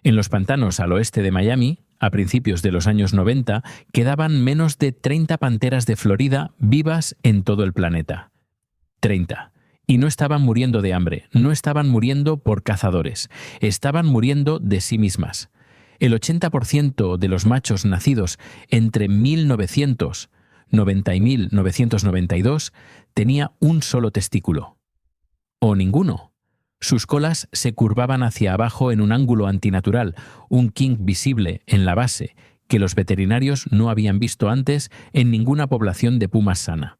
En los pantanos al oeste de Miami, a principios de los años 90, quedaban menos de 30 panteras de Florida vivas en todo el planeta. 30. Y no estaban muriendo de hambre, no estaban muriendo por cazadores, estaban muriendo de sí mismas. El 80% de los machos nacidos entre 1990 y 1992 tenía un solo testículo. O ninguno. Sus colas se curvaban hacia abajo en un ángulo antinatural, un kink visible en la base, que los veterinarios no habían visto antes en ninguna población de pumas sana.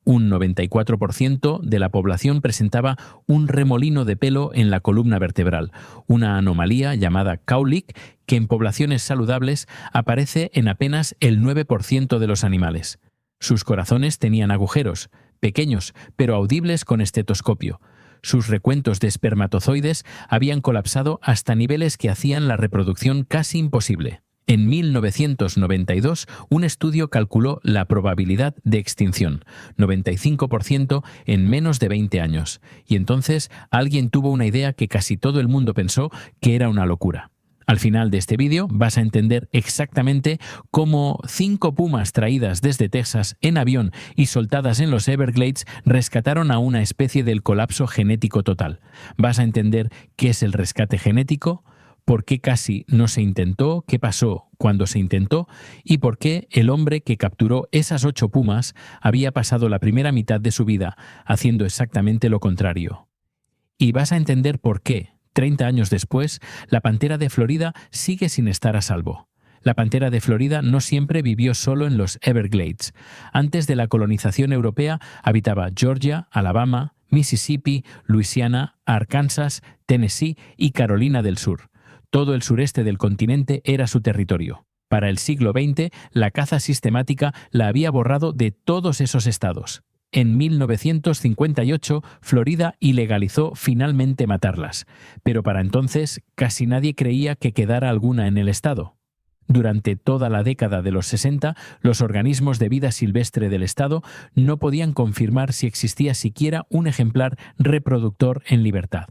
Un 94% de la población presentaba un remolino de pelo en la columna vertebral, una anomalía llamada cowlick que en poblaciones saludables aparece en apenas el 9% de los animales. Sus corazones tenían agujeros, pequeños pero audibles con estetoscopio. Sus recuentos de espermatozoides habían colapsado hasta niveles que hacían la reproducción casi imposible. En 1992, un estudio calculó la probabilidad de extinción, 95% en menos de 20 años, y entonces alguien tuvo una idea que casi todo el mundo pensó que era una locura. Al final de este vídeo vas a entender exactamente cómo 5 pumas traídas desde Texas en avión y soltadas en los Everglades rescataron a una especie del colapso genético total. Vas a entender qué es el rescate genético, por qué casi no se intentó, qué pasó cuando se intentó y por qué el hombre que capturó esas 8 pumas había pasado la primera mitad de su vida haciendo exactamente lo contrario. Y vas a entender por qué, 30 años después, la pantera de Florida sigue sin estar a salvo. La pantera de Florida no siempre vivió solo en los Everglades. Antes de la colonización europea habitaba Georgia, Alabama, Mississippi, Luisiana, Arkansas, Tennessee y Carolina del Sur. Todo el sureste del continente era su territorio. Para el siglo XX, la caza sistemática la había borrado de todos esos estados. En 1958, Florida ilegalizó finalmente matarlas, pero para entonces casi nadie creía que quedara alguna en el estado. Durante toda la década de los 60, los organismos de vida silvestre del estado no podían confirmar si existía siquiera un ejemplar reproductor en libertad.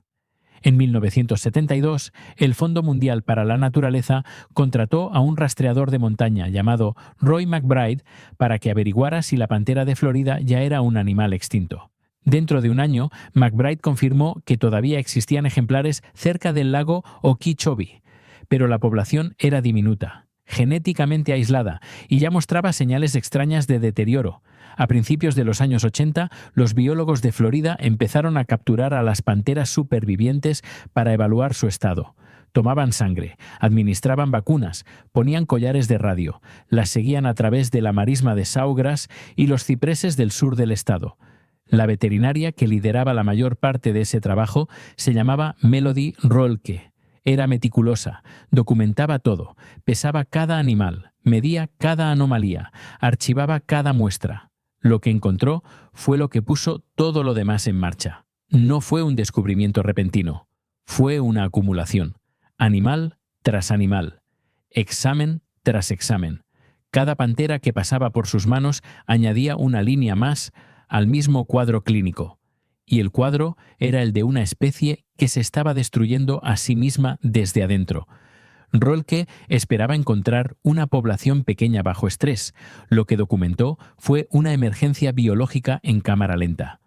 En 1972, el Fondo Mundial para la Naturaleza contrató a un rastreador de montaña llamado Roy McBride para que averiguara si la pantera de Florida ya era un animal extinto. Dentro de un año, McBride confirmó que todavía existían ejemplares cerca del lago Okeechobee, pero la población era diminuta, genéticamente aislada y ya mostraba señales extrañas de deterioro. A principios de los años 80, los biólogos de Florida empezaron a capturar a las panteras supervivientes para evaluar su estado. Tomaban sangre, administraban vacunas, ponían collares de radio, las seguían a través de la marisma de Sawgrass y los cipreses del sur del estado. La veterinaria que lideraba la mayor parte de ese trabajo se llamaba Melody Roelke. Era meticulosa, documentaba todo, pesaba cada animal, medía cada anomalía, archivaba cada muestra. Lo que encontró fue lo que puso todo lo demás en marcha. No fue un descubrimiento repentino, fue una acumulación. Animal tras animal, examen tras examen. Cada pantera que pasaba por sus manos añadía una línea más al mismo cuadro clínico. Y el cuadro era el de una especie que se estaba destruyendo a sí misma desde adentro. Roelke esperaba encontrar una población pequeña bajo estrés. Lo que documentó fue una emergencia biológica en cámara lenta.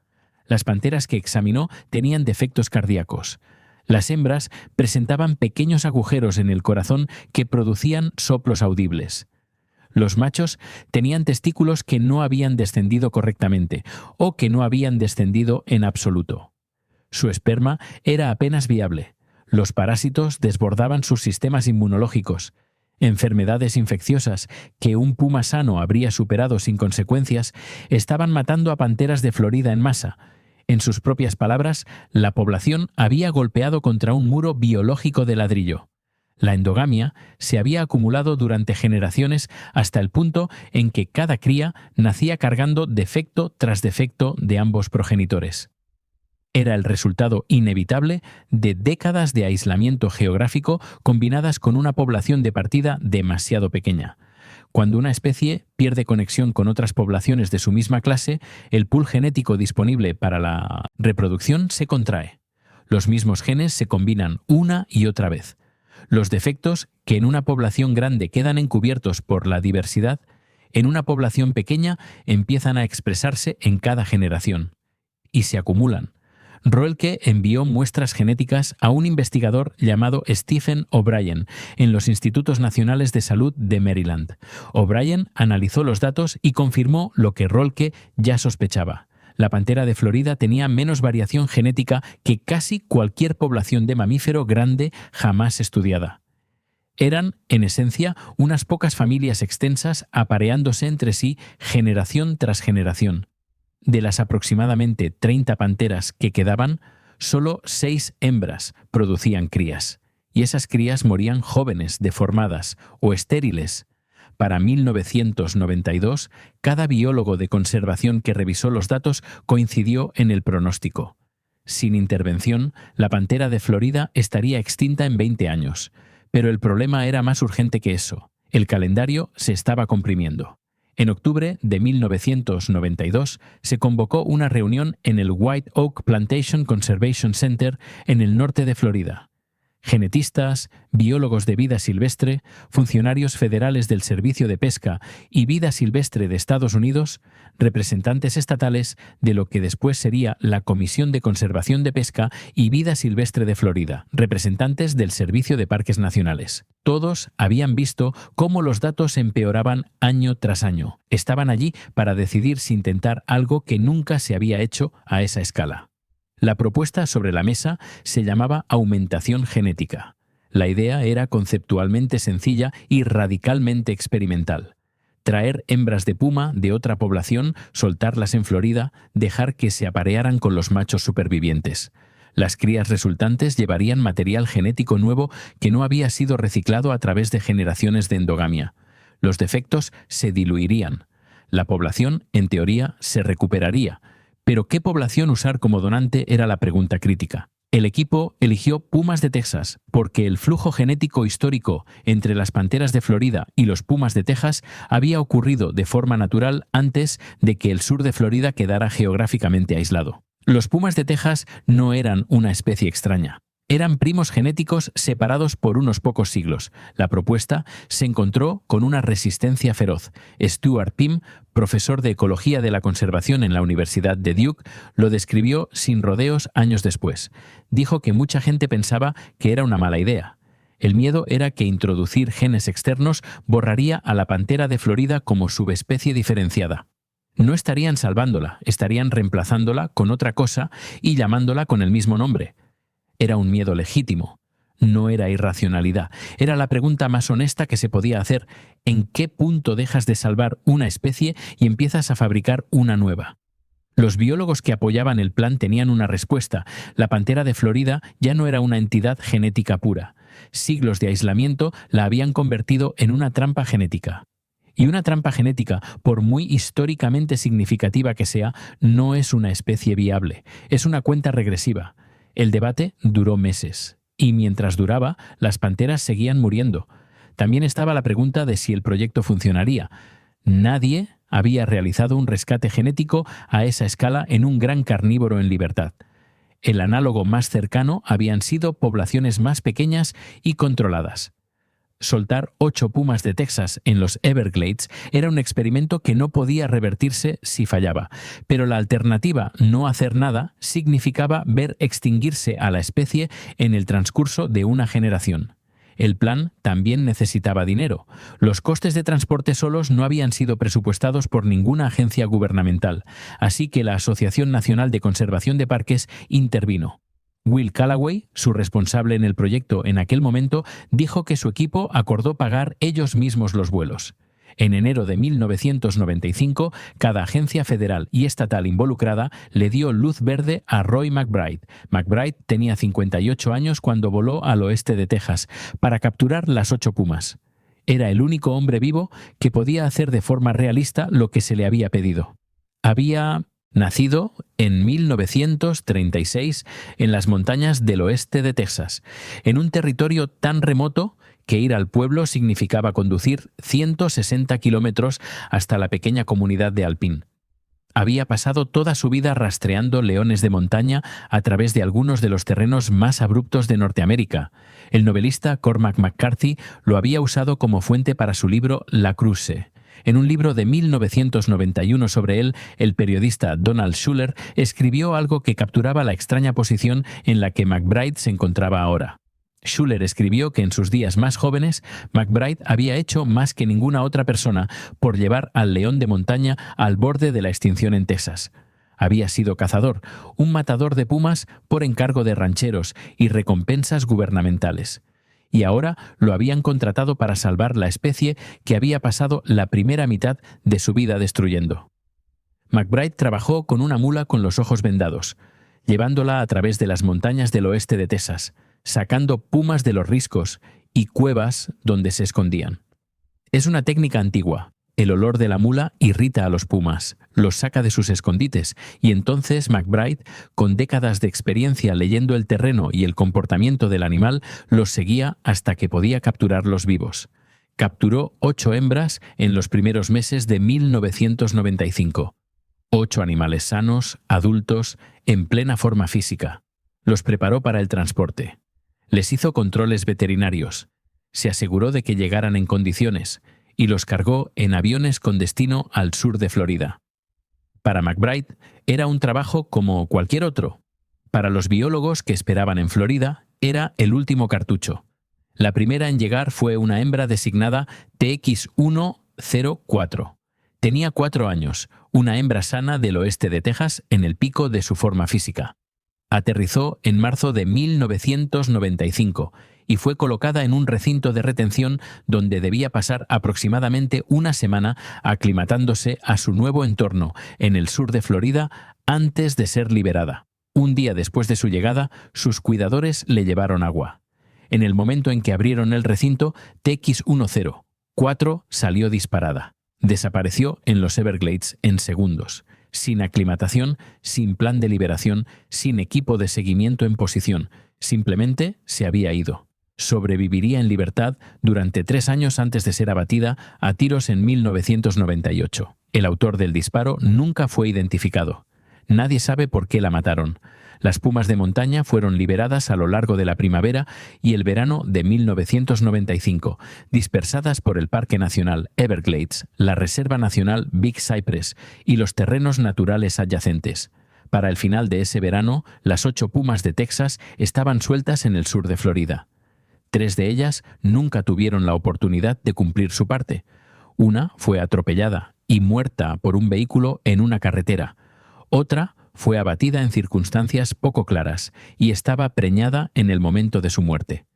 Las panteras que examinó tenían defectos cardíacos. Las hembras presentaban pequeños agujeros en el corazón que producían soplos audibles. Los machos tenían testículos que no habían descendido correctamente o que no habían descendido en absoluto. Su esperma era apenas viable. Los parásitos desbordaban sus sistemas inmunológicos. Enfermedades infecciosas que un puma sano habría superado sin consecuencias estaban matando a panteras de Florida en masa. En sus propias palabras, la población había golpeado contra un muro biológico de ladrillo. La endogamia se había acumulado durante generaciones hasta el punto en que cada cría nacía cargando defecto tras defecto de ambos progenitores. Era el resultado inevitable de décadas de aislamiento geográfico combinadas con una población de partida demasiado pequeña. Cuando una especie pierde conexión con otras poblaciones de su misma clase, el pool genético disponible para la reproducción se contrae. Los mismos genes se combinan una y otra vez. Los defectos que en una población grande quedan encubiertos por la diversidad, en una población pequeña empiezan a expresarse en cada generación y se acumulan. Roelke envió muestras genéticas a un investigador llamado Stephen O'Brien en los Institutos Nacionales de Salud de Maryland. O'Brien analizó los datos y confirmó lo que Roelke ya sospechaba. La pantera de Florida tenía menos variación genética que casi cualquier población de mamífero grande jamás estudiada. Eran, en esencia, unas pocas familias extensas apareándose entre sí generación tras generación. De las aproximadamente 30 panteras que quedaban, solo 6 hembras producían crías, y esas crías morían jóvenes, deformadas o estériles. Para 1992, cada biólogo de conservación que revisó los datos coincidió en el pronóstico. Sin intervención, la pantera de Florida estaría extinta en 20 años. Pero el problema era más urgente que eso. El calendario se estaba comprimiendo. En octubre de 1992 se convocó una reunión en el White Oak Plantation Conservation Center en el norte de Florida. Genetistas, biólogos de vida silvestre, funcionarios federales del Servicio de Pesca y Vida Silvestre de Estados Unidos, representantes estatales de lo que después sería la Comisión de Conservación de Pesca y Vida Silvestre de Florida, representantes del Servicio de Parques Nacionales. Todos habían visto cómo los datos empeoraban año tras año. Estaban allí para decidir si intentar algo que nunca se había hecho a esa escala. La propuesta sobre la mesa se llamaba aumentación genética. La idea era conceptualmente sencilla y radicalmente experimental. Traer hembras de puma de otra población, soltarlas en Florida, dejar que se aparearan con los machos supervivientes. Las crías resultantes llevarían material genético nuevo que no había sido reciclado a través de generaciones de endogamia. Los defectos se diluirían. La población, en teoría, se recuperaría. Pero ¿qué población usar como donante era la pregunta crítica? El equipo eligió pumas de Texas porque el flujo genético histórico entre las panteras de Florida y los pumas de Texas había ocurrido de forma natural antes de que el sur de Florida quedara geográficamente aislado. Los pumas de Texas no eran una especie extraña. Eran primos genéticos separados por unos pocos siglos. La propuesta se encontró con una resistencia feroz. Stuart Pimm, profesor de Ecología de la Conservación en la Universidad de Duke, lo describió sin rodeos años después. Dijo que mucha gente pensaba que era una mala idea. El miedo era que introducir genes externos borraría a la pantera de Florida como subespecie diferenciada. No estarían salvándola, estarían reemplazándola con otra cosa y llamándola con el mismo nombre. Era un miedo legítimo, no era irracionalidad. Era la pregunta más honesta que se podía hacer. ¿En qué punto dejas de salvar una especie y empiezas a fabricar una nueva? Los biólogos que apoyaban el plan tenían una respuesta. La pantera de Florida ya no era una entidad genética pura. Siglos de aislamiento la habían convertido en una trampa genética. Y una trampa genética, por muy históricamente significativa que sea, no es una especie viable. Es una cuenta regresiva. El debate duró meses, y mientras duraba, las panteras seguían muriendo. También estaba la pregunta de si el proyecto funcionaría. Nadie había realizado un rescate genético a esa escala en un gran carnívoro en libertad. El análogo más cercano habían sido poblaciones más pequeñas y controladas. Soltar 8 pumas de Texas en los Everglades era un experimento que no podía revertirse si fallaba, pero la alternativa, no hacer nada, significaba ver extinguirse a la especie en el transcurso de una generación. El plan también necesitaba dinero. Los costes de transporte solos no habían sido presupuestados por ninguna agencia gubernamental, así que la Asociación Nacional de Conservación de Parques intervino. Will Callaway, su responsable en el proyecto en aquel momento, dijo que su equipo acordó pagar ellos mismos los vuelos. En enero de 1995, cada agencia federal y estatal involucrada le dio luz verde a Roy McBride. McBride tenía 58 años cuando voló al oeste de Texas para capturar las 8 pumas. Era el único hombre vivo que podía hacer de forma realista lo que se le había pedido. Había nacido en 1936 en las montañas del oeste de Texas, en un territorio tan remoto que ir al pueblo significaba conducir 160 kilómetros hasta la pequeña comunidad de Alpine. Había pasado toda su vida rastreando leones de montaña a través de algunos de los terrenos más abruptos de Norteamérica. El novelista Cormac McCarthy lo había usado como fuente para su libro La Cruce. En un libro de 1991 sobre él, el periodista Donald Schuller escribió algo que capturaba la extraña posición en la que McBride se encontraba ahora. Schuller escribió que en sus días más jóvenes, McBride había hecho más que ninguna otra persona por llevar al león de montaña al borde de la extinción en Texas. Había sido cazador, un matador de pumas por encargo de rancheros y recompensas gubernamentales. Y ahora lo habían contratado para salvar la especie que había pasado la primera mitad de su vida destruyendo. McBride trabajó con una mula con los ojos vendados, llevándola a través de las montañas del oeste de Texas, sacando pumas de los riscos y cuevas donde se escondían. Es una técnica antigua. El olor de la mula irrita a los pumas, los saca de sus escondites, y entonces McBride, con décadas de experiencia leyendo el terreno y el comportamiento del animal, los seguía hasta que podía capturarlos vivos. Capturó 8 hembras en los primeros meses de 1995. 8 animales sanos, adultos, en plena forma física. Los preparó para el transporte. Les hizo controles veterinarios. Se aseguró de que llegaran en condiciones y los cargó en aviones con destino al sur de Florida. Para McBride era un trabajo como cualquier otro. Para los biólogos que esperaban en Florida era el último cartucho. La primera en llegar fue una hembra designada TX104. Tenía 4 años, una hembra sana del oeste de Texas en el pico de su forma física. Aterrizó en marzo de 1995 y fue colocada en un recinto de retención donde debía pasar aproximadamente una semana aclimatándose a su nuevo entorno en el sur de Florida antes de ser liberada. Un día después de su llegada, sus cuidadores le llevaron agua. En el momento en que abrieron el recinto, TX104 salió disparada. Desapareció en los Everglades en segundos. Sin aclimatación, sin plan de liberación, sin equipo de seguimiento en posición. Simplemente se había ido. Sobreviviría en libertad durante 3 años antes de ser abatida a tiros en 1998. El autor del disparo nunca fue identificado. Nadie sabe por qué la mataron. Las pumas de montaña fueron liberadas a lo largo de la primavera y el verano de 1995, dispersadas por el Parque Nacional Everglades, la Reserva Nacional Big Cypress y los terrenos naturales adyacentes. Para el final de ese verano, las 8 pumas de Texas estaban sueltas en el sur de Florida. 3 de ellas nunca tuvieron la oportunidad de cumplir su parte. Una fue atropellada y muerta por un vehículo en una carretera. Otra fue abatida en circunstancias poco claras y estaba preñada en el momento de su muerte.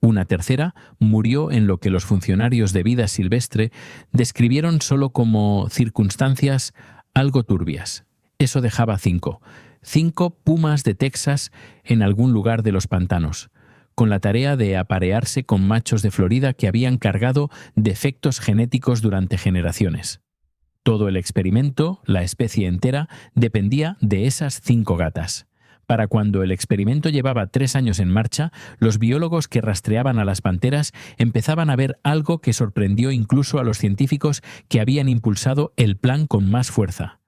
Una tercera murió en lo que los funcionarios de vida silvestre describieron solo como circunstancias algo turbias. Eso dejaba 5 pumas de Texas en algún lugar de los pantanos, con la tarea de aparearse con machos de Florida que habían cargado defectos genéticos durante generaciones. Todo el experimento, la especie entera, dependía de esas 5 gatas. Para cuando el experimento llevaba 3 años en marcha, los biólogos que rastreaban a las panteras empezaban a ver algo que sorprendió incluso a los científicos que habían impulsado el plan con más fuerza.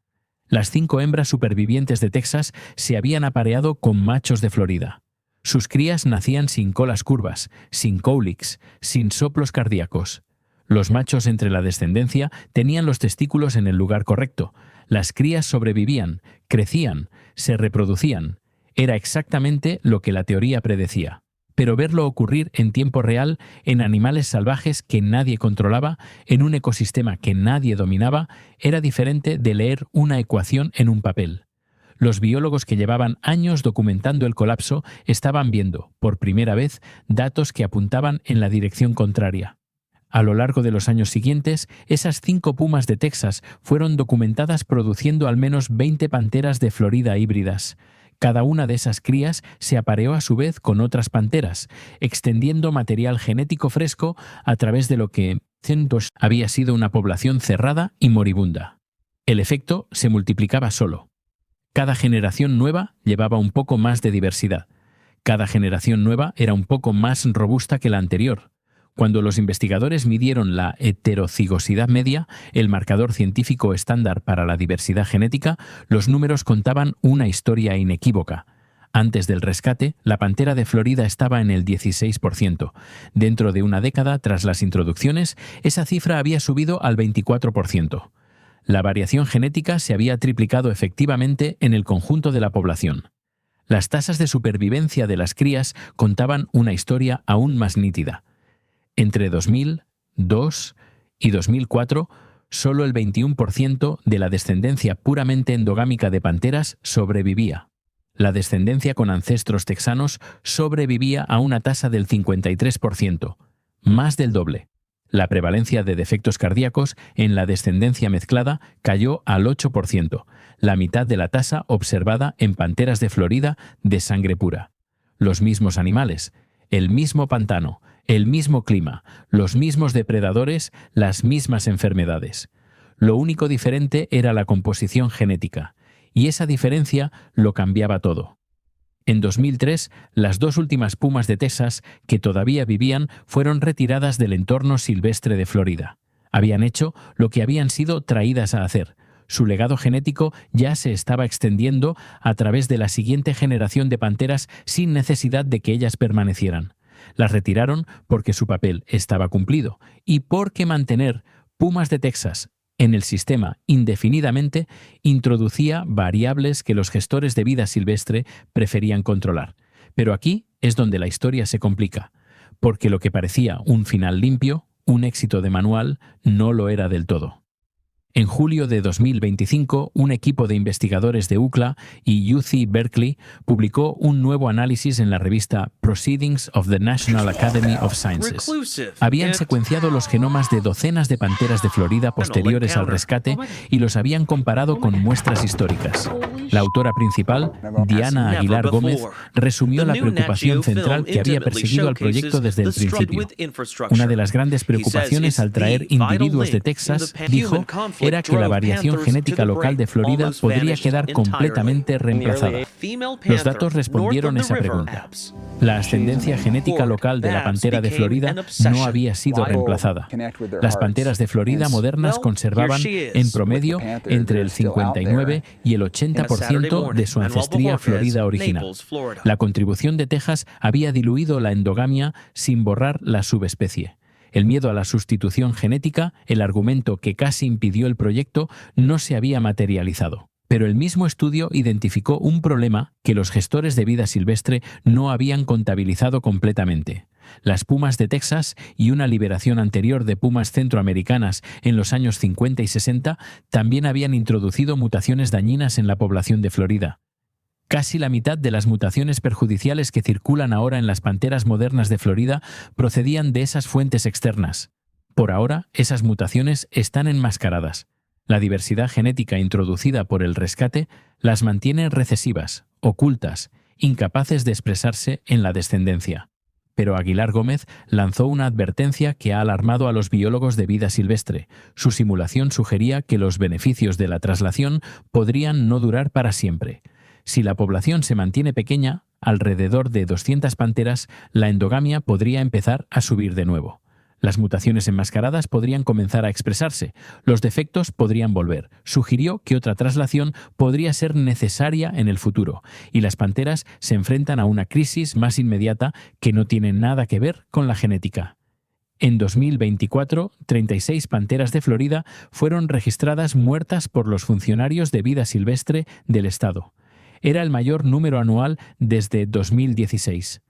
Las 5 hembras supervivientes de Texas se habían apareado con machos de Florida. Sus crías nacían sin colas curvas, sin cólicks, sin soplos cardíacos. Los machos entre la descendencia tenían los testículos en el lugar correcto. Las crías sobrevivían, crecían, se reproducían. Era exactamente lo que la teoría predecía. Pero verlo ocurrir en tiempo real en animales salvajes que nadie controlaba, en un ecosistema que nadie dominaba, era diferente de leer una ecuación en un papel. Los biólogos que llevaban años documentando el colapso estaban viendo, por primera vez, datos que apuntaban en la dirección contraria. A lo largo de los años siguientes, esas 5 pumas de Texas fueron documentadas produciendo al menos 20 panteras de Florida híbridas. Cada una de esas crías se apareó a su vez con otras panteras, extendiendo material genético fresco a través de lo que había sido una población cerrada y moribunda. El efecto se multiplicaba solo. Cada generación nueva llevaba un poco más de diversidad. Cada generación nueva era un poco más robusta que la anterior. Cuando los investigadores midieron la heterocigosidad media, el marcador científico estándar para la diversidad genética, los números contaban una historia inequívoca. Antes del rescate, la pantera de Florida estaba en el 16%. Dentro de una década, tras las introducciones, esa cifra había subido al 24%. La variación genética se había triplicado efectivamente en el conjunto de la población. Las tasas de supervivencia de las crías contaban una historia aún más nítida. Entre 2000, 2002 y 2004, solo el 21% de la descendencia puramente endogámica de panteras sobrevivía. La descendencia con ancestros texanos sobrevivía a una tasa del 53%, más del doble. La prevalencia de defectos cardíacos en la descendencia mezclada cayó al 8%, la mitad de la tasa observada en panteras de Florida de sangre pura. Los mismos animales, el mismo pantano, el mismo clima, los mismos depredadores, las mismas enfermedades. Lo único diferente era la composición genética, y esa diferencia lo cambiaba todo. En 2003, las 2 últimas pumas de Texas que todavía vivían fueron retiradas del entorno silvestre de Florida. Habían hecho lo que habían sido traídas a hacer. Su legado genético ya se estaba extendiendo a través de la siguiente generación de panteras sin necesidad de que ellas permanecieran. Las retiraron porque su papel estaba cumplido y porque mantener pumas de Texas en el sistema indefinidamente introducía variables que los gestores de vida silvestre preferían controlar. Pero aquí es donde la historia se complica, porque lo que parecía un final limpio, un éxito de manual, no lo era del todo. En julio de 2025, un equipo de investigadores de UCLA y UC Berkeley publicó un nuevo análisis en la revista Proceedings of the National Academy of Sciences. Habían secuenciado los genomas de docenas de panteras de Florida posteriores al rescate y los habían comparado con muestras históricas. La autora principal, Diana Aguilar Gómez, resumió la preocupación central que había perseguido al proyecto desde el principio. Una de las grandes preocupaciones al traer individuos de Texas, dijo, era que la variación genética local de Florida podría quedar completamente reemplazada. Los datos respondieron esa pregunta. La ascendencia genética local de la pantera de Florida no había sido reemplazada. Las panteras de Florida modernas conservaban, en promedio, entre el 59 y el 80% de su ancestría florida original. La contribución de Texas había diluido la endogamia sin borrar la subespecie. El miedo a la sustitución genética, el argumento que casi impidió el proyecto, no se había materializado. Pero el mismo estudio identificó un problema que los gestores de vida silvestre no habían contabilizado completamente. Las pumas de Texas y una liberación anterior de pumas centroamericanas en los años 50 y 60 también habían introducido mutaciones dañinas en la población de Florida. Casi la mitad de las mutaciones perjudiciales que circulan ahora en las panteras modernas de Florida procedían de esas fuentes externas. Por ahora, esas mutaciones están enmascaradas. La diversidad genética introducida por el rescate las mantiene recesivas, ocultas, incapaces de expresarse en la descendencia. Pero Aguilar Gómez lanzó una advertencia que ha alarmado a los biólogos de vida silvestre. Su simulación sugería que los beneficios de la traslación podrían no durar para siempre. Si la población se mantiene pequeña, alrededor de 200 panteras, la endogamia podría empezar a subir de nuevo. Las mutaciones enmascaradas podrían comenzar a expresarse, los defectos podrían volver. Sugirió que otra traslación podría ser necesaria en el futuro, y las panteras se enfrentan a una crisis más inmediata que no tiene nada que ver con la genética. En 2024, 36 panteras de Florida fueron registradas muertas por los funcionarios de vida silvestre del estado. Era el mayor número anual desde 2016.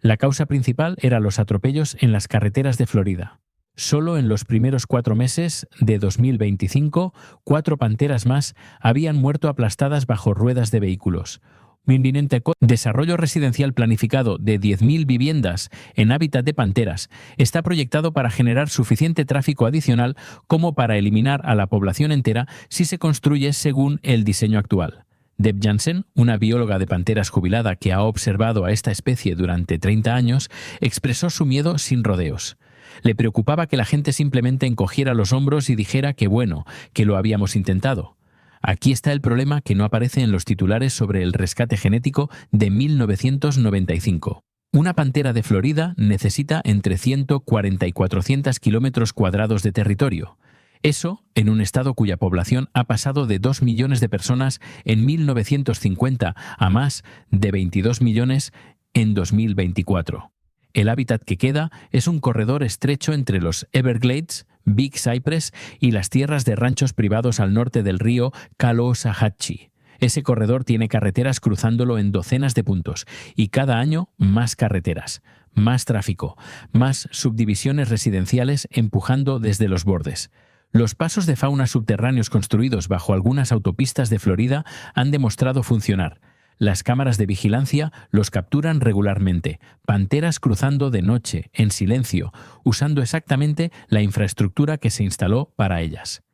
La causa principal era los atropellos en las carreteras de Florida. Solo en los primeros 4 meses de 2025, 4 panteras más habían muerto aplastadas bajo ruedas de vehículos. Un inminente desarrollo residencial planificado de 10.000 viviendas en hábitat de panteras está proyectado para generar suficiente tráfico adicional como para eliminar a la población entera si se construye según el diseño actual. Deb Jansen, una bióloga de panteras jubilada que ha observado a esta especie durante 30 años, expresó su miedo sin rodeos. Le preocupaba que la gente simplemente encogiera los hombros y dijera que bueno, que lo habíamos intentado. Aquí está el problema que no aparece en los titulares sobre el rescate genético de 1995. Una pantera de Florida necesita entre 140 y 400 kilómetros cuadrados de territorio. Eso en un estado cuya población ha pasado de 2 millones de personas en 1950 a más de 22 millones en 2024. El hábitat que queda es un corredor estrecho entre los Everglades, Big Cypress y las tierras de ranchos privados al norte del río Caloosahatchee. Ese corredor tiene carreteras cruzándolo en docenas de puntos y cada año más carreteras, más tráfico, más subdivisiones residenciales empujando desde los bordes. Los pasos de fauna subterráneos construidos bajo algunas autopistas de Florida han demostrado funcionar. Las cámaras de vigilancia los capturan regularmente, panteras cruzando de noche, en silencio, usando exactamente la infraestructura que se instaló para ellas.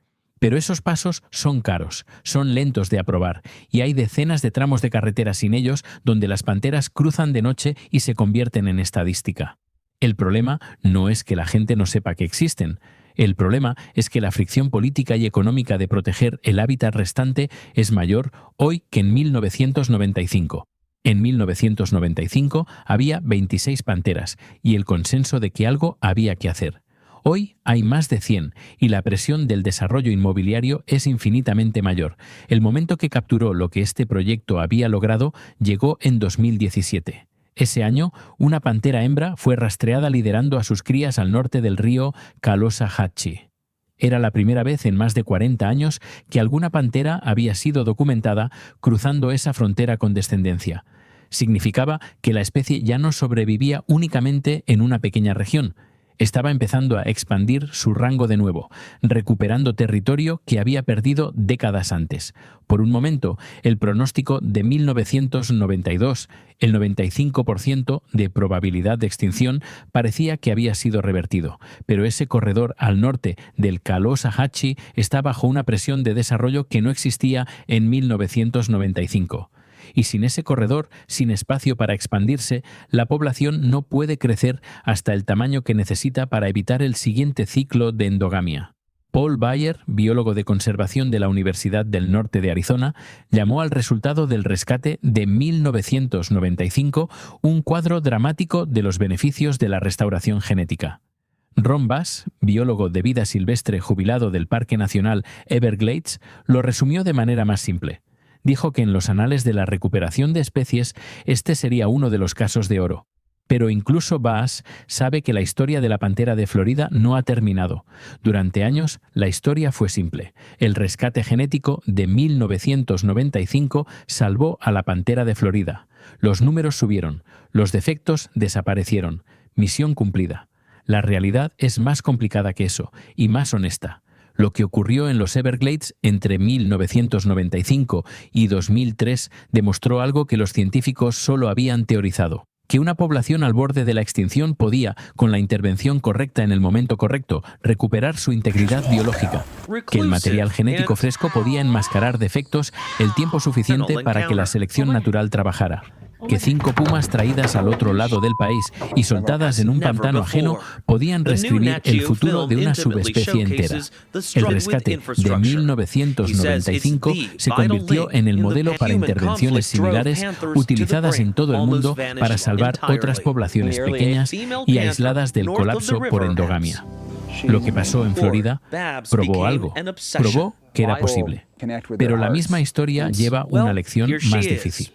Pero esos pasos son caros, son lentos de aprobar, y hay decenas de tramos de carretera sin ellos donde las panteras cruzan de noche y se convierten en estadística. El problema no es que la gente no sepa que existen. El problema es que la fricción política y económica de proteger el hábitat restante es mayor hoy que en 1995. En 1995 había 26 panteras y el consenso de que algo había que hacer. Hoy hay más de 100 y la presión del desarrollo inmobiliario es infinitamente mayor. El momento que capturó lo que este proyecto había logrado llegó en 2017. Ese año, una pantera hembra fue rastreada liderando a sus crías al norte del río Caloosahatchee. Era la primera vez en más de 40 años que alguna pantera había sido documentada cruzando esa frontera con descendencia. Significaba que la especie ya no sobrevivía únicamente en una pequeña región. Estaba empezando a expandir su rango de nuevo, recuperando territorio que había perdido décadas antes. Por un momento, el pronóstico de 1992, el 95% de probabilidad de extinción, parecía que había sido revertido, pero ese corredor al norte del Caloosahatchee está bajo una presión de desarrollo que no existía en 1995. Y sin ese corredor, sin espacio para expandirse, la población no puede crecer hasta el tamaño que necesita para evitar el siguiente ciclo de endogamia. Paul Bayer, biólogo de conservación de la Universidad del Norte de Arizona, llamó al resultado del rescate de 1995 un cuadro dramático de los beneficios de la restauración genética. Ron Bass, biólogo de vida silvestre jubilado del Parque Nacional Everglades, lo resumió de manera más simple. Dijo que en los anales de la recuperación de especies este sería uno de los casos de oro. Pero incluso Bass sabe que la historia de la pantera de Florida no ha terminado. Durante años, la historia fue simple. El rescate genético de 1995 salvó a la pantera de Florida. Los números subieron, los defectos desaparecieron. Misión cumplida. La realidad es más complicada que eso y más honesta. Lo que ocurrió en los Everglades entre 1995 y 2003 demostró algo que los científicos solo habían teorizado: que una población al borde de la extinción podía, con la intervención correcta en el momento correcto, recuperar su integridad biológica, que el material genético fresco podía enmascarar defectos el tiempo suficiente para que la selección natural trabajara, que 5 pumas traídas al otro lado del país y soltadas en un pantano ajeno podían reescribir el futuro de una subespecie entera. El rescate de 1995 se convirtió en el modelo para intervenciones similares utilizadas en todo el mundo para salvar otras poblaciones pequeñas y aisladas del colapso por endogamia. Lo que pasó en Florida probó algo, probó que era posible. Pero la misma historia lleva una lección más difícil.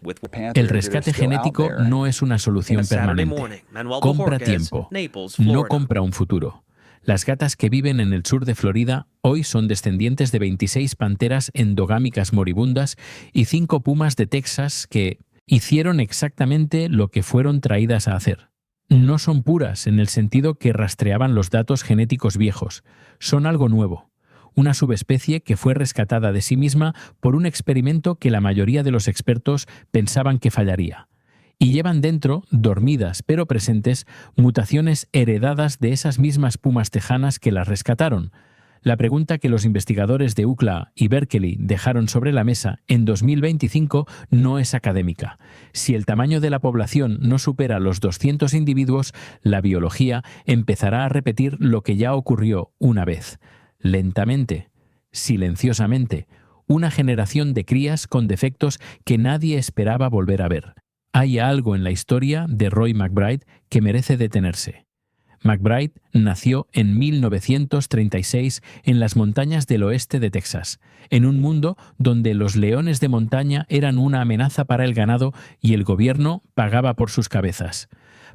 El rescate genético no es una solución permanente. Compra tiempo, no compra un futuro. Las gatas que viven en el sur de Florida hoy son descendientes de 26 panteras endogámicas moribundas y 5 pumas de Texas que hicieron exactamente lo que fueron traídas a hacer. No son puras en el sentido que rastreaban los datos genéticos viejos. Son algo nuevo. Una subespecie que fue rescatada de sí misma por un experimento que la mayoría de los expertos pensaban que fallaría. Y llevan dentro, dormidas pero presentes, mutaciones heredadas de esas mismas pumas tejanas que las rescataron. La pregunta que los investigadores de UCLA y Berkeley dejaron sobre la mesa en 2025 no es académica. Si el tamaño de la población no supera los 200 individuos, la biología empezará a repetir lo que ya ocurrió una vez. Lentamente, silenciosamente, una generación de crías con defectos que nadie esperaba volver a ver. Hay algo en la historia de Roy McBride que merece detenerse. McBride nació en 1936 en las montañas del oeste de Texas, en un mundo donde los leones de montaña eran una amenaza para el ganado y el gobierno pagaba por sus cabezas.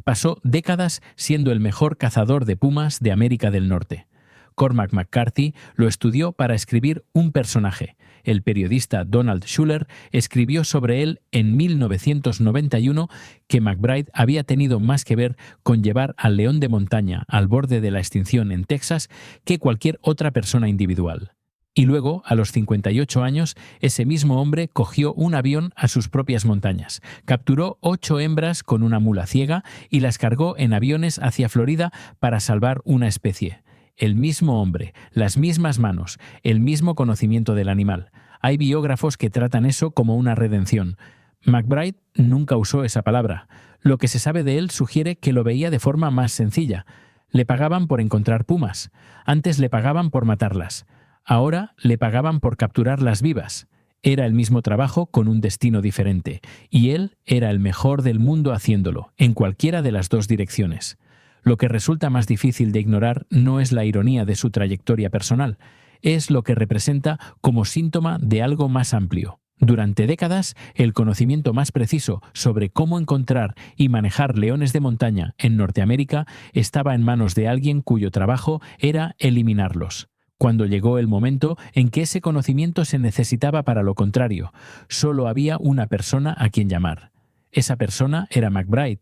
Pasó décadas siendo el mejor cazador de pumas de América del Norte. Cormac McCarthy lo estudió para escribir un personaje. El periodista Donald Schuller escribió sobre él en 1991 que McBride había tenido más que ver con llevar al león de montaña al borde de la extinción en Texas que cualquier otra persona individual. Y luego, a los 58 años, ese mismo hombre cogió un avión a sus propias montañas, capturó 8 hembras con una mula ciega y las cargó en aviones hacia Florida para salvar una especie. El mismo hombre, las mismas manos, el mismo conocimiento del animal. Hay biógrafos que tratan eso como una redención. McBride nunca usó esa palabra. Lo que se sabe de él sugiere que lo veía de forma más sencilla. Le pagaban por encontrar pumas. Antes le pagaban por matarlas. Ahora le pagaban por capturarlas vivas. Era el mismo trabajo con un destino diferente. Y él era el mejor del mundo haciéndolo, en cualquiera de las dos direcciones. Lo que resulta más difícil de ignorar no es la ironía de su trayectoria personal, es lo que representa como síntoma de algo más amplio. Durante décadas, el conocimiento más preciso sobre cómo encontrar y manejar leones de montaña en Norteamérica estaba en manos de alguien cuyo trabajo era eliminarlos. Cuando llegó el momento en que ese conocimiento se necesitaba para lo contrario, solo había una persona a quien llamar. Esa persona era McBride,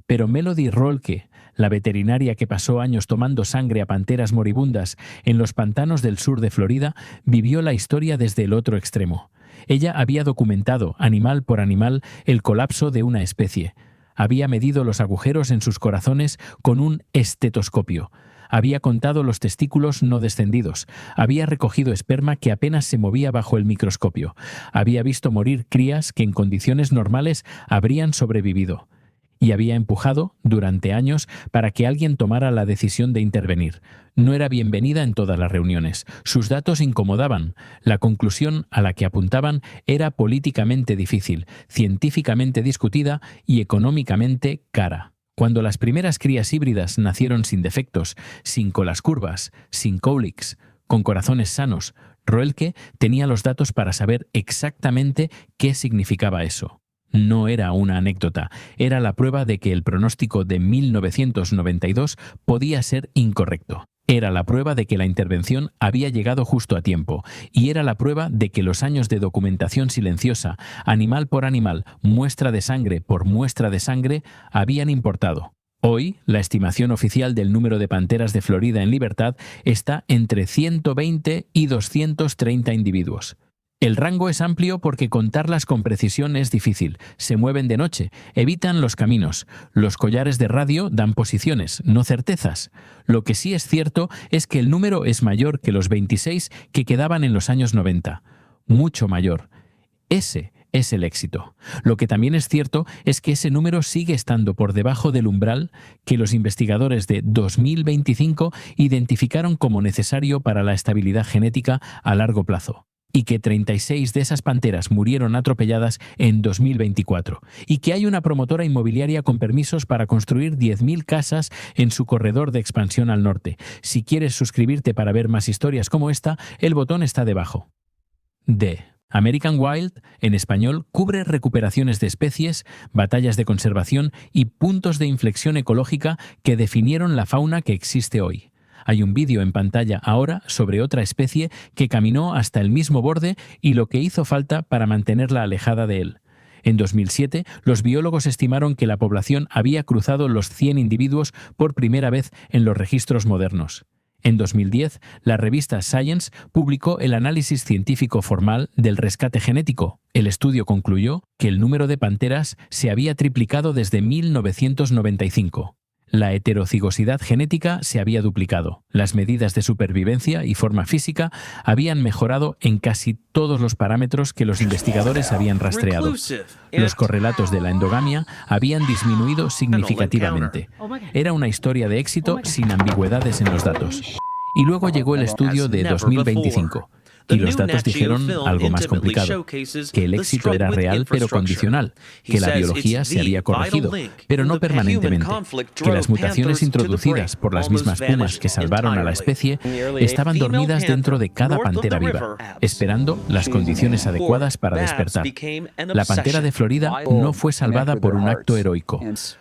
pero Melody Rolke, la veterinaria que pasó años tomando sangre a panteras moribundas en los pantanos del sur de Florida, vivió la historia desde el otro extremo. Ella había documentado, animal por animal, el colapso de una especie. Había medido los agujeros en sus corazones con un estetoscopio. Había contado los testículos no descendidos. Había recogido esperma que apenas se movía bajo el microscopio. Había visto morir crías que en condiciones normales habrían sobrevivido. Y había empujado, durante años, para que alguien tomara la decisión de intervenir. No era bienvenida en todas las reuniones. Sus datos incomodaban. La conclusión a la que apuntaban era políticamente difícil, científicamente discutida y económicamente cara. Cuando las primeras crías híbridas nacieron sin defectos, sin colas curvas, sin cólicks, con corazones sanos, Rolke tenía los datos para saber exactamente qué significaba eso. No era una anécdota, era la prueba de que el pronóstico de 1992 podía ser incorrecto. Era la prueba de que la intervención había llegado justo a tiempo, y era la prueba de que los años de documentación silenciosa, animal por animal, muestra de sangre por muestra de sangre, habían importado. Hoy, la estimación oficial del número de panteras de Florida en libertad está entre 120 y 230 individuos. El rango es amplio porque contarlas con precisión es difícil. Se mueven de noche, evitan los caminos. Los collares de radio dan posiciones, no certezas. Lo que sí es cierto es que el número es mayor que los 26 que quedaban en los años 90. Mucho mayor. Ese es el éxito. Lo que también es cierto es que ese número sigue estando por debajo del umbral que los investigadores de 2025 identificaron como necesario para la estabilidad genética a largo plazo. Y que 36 de esas panteras murieron atropelladas en 2024, y que hay una promotora inmobiliaria con permisos para construir 10.000 casas en su corredor de expansión al norte. Si quieres suscribirte para ver más historias como esta, el botón está debajo. D. American Wild, en español, cubre recuperaciones de especies, batallas de conservación y puntos de inflexión ecológica que definieron la fauna que existe hoy. Hay un vídeo en pantalla ahora sobre otra especie que caminó hasta el mismo borde y lo que hizo falta para mantenerla alejada de él. En 2007, los biólogos estimaron que la población había cruzado los 100 individuos por primera vez en los registros modernos. En 2010, la revista Science publicó el análisis científico formal del rescate genético. El estudio concluyó que el número de panteras se había triplicado desde 1995. La heterocigosidad genética se había duplicado. Las medidas de supervivencia y forma física habían mejorado en casi todos los parámetros que los investigadores habían rastreado. Los correlatos de la endogamia habían disminuido significativamente. Era una historia de éxito sin ambigüedades en los datos. Y luego llegó el estudio de 2025. Y los datos dijeron algo más complicado, que el éxito era real pero condicional, que la biología se había corregido, pero no permanentemente, que las mutaciones introducidas por las mismas pumas que salvaron a la especie estaban dormidas dentro de cada pantera viva, esperando las condiciones adecuadas para despertar. La pantera de Florida no fue salvada por un acto heroico,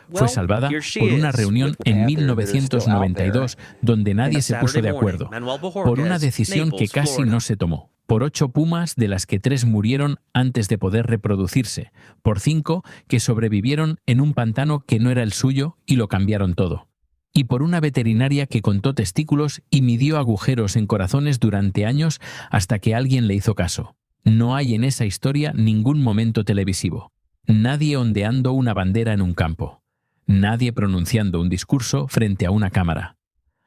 fue salvada por una reunión en 1992 donde nadie se puso de acuerdo, por una decisión que casi no se tomó, por 8 pumas de las que 3 murieron antes de poder reproducirse, por 5 que sobrevivieron en un pantano que no era el suyo y lo cambiaron todo, y por una veterinaria que contó testículos y midió agujeros en corazones durante años hasta que alguien le hizo caso. No hay en esa historia ningún momento televisivo, nadie ondeando una bandera en un campo, nadie pronunciando un discurso frente a una cámara.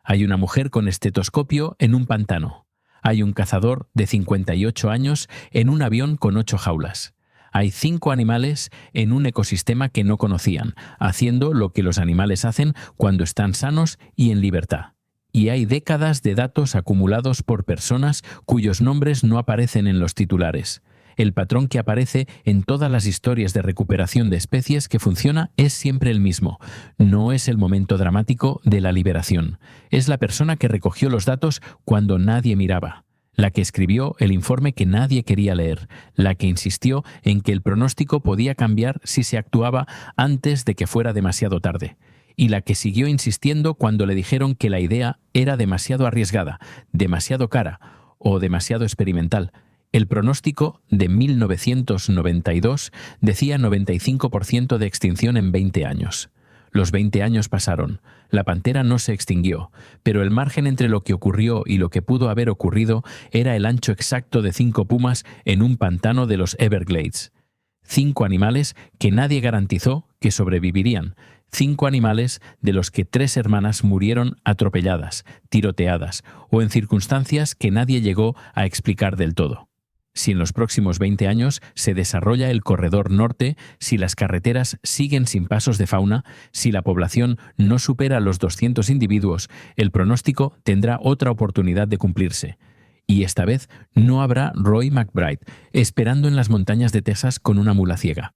Hay una mujer con estetoscopio en un pantano. Hay un cazador de 58 años en un avión con 8 jaulas. Hay 5 animales en un ecosistema que no conocían, haciendo lo que los animales hacen cuando están sanos y en libertad. Y hay décadas de datos acumulados por personas cuyos nombres no aparecen en los titulares. El patrón que aparece en todas las historias de recuperación de especies que funciona es siempre el mismo. No es el momento dramático de la liberación. Es la persona que recogió los datos cuando nadie miraba, la que escribió el informe que nadie quería leer, la que insistió en que el pronóstico podía cambiar si se actuaba antes de que fuera demasiado tarde, y la que siguió insistiendo cuando le dijeron que la idea era demasiado arriesgada, demasiado cara o demasiado experimental. El pronóstico de 1992 decía 95% de extinción en 20 años. Los 20 años pasaron, la pantera no se extinguió, pero el margen entre lo que ocurrió y lo que pudo haber ocurrido era el ancho exacto de 5 pumas en un pantano de los Everglades. 5 animales que nadie garantizó que sobrevivirían, 5 animales de los que 3 hermanas murieron atropelladas, tiroteadas o en circunstancias que nadie llegó a explicar del todo. Si en los próximos 20 años se desarrolla el corredor norte, si las carreteras siguen sin pasos de fauna, si la población no supera los 200 individuos, el pronóstico tendrá otra oportunidad de cumplirse. Y esta vez no habrá Roy McBride esperando en las montañas de Texas con una mula ciega.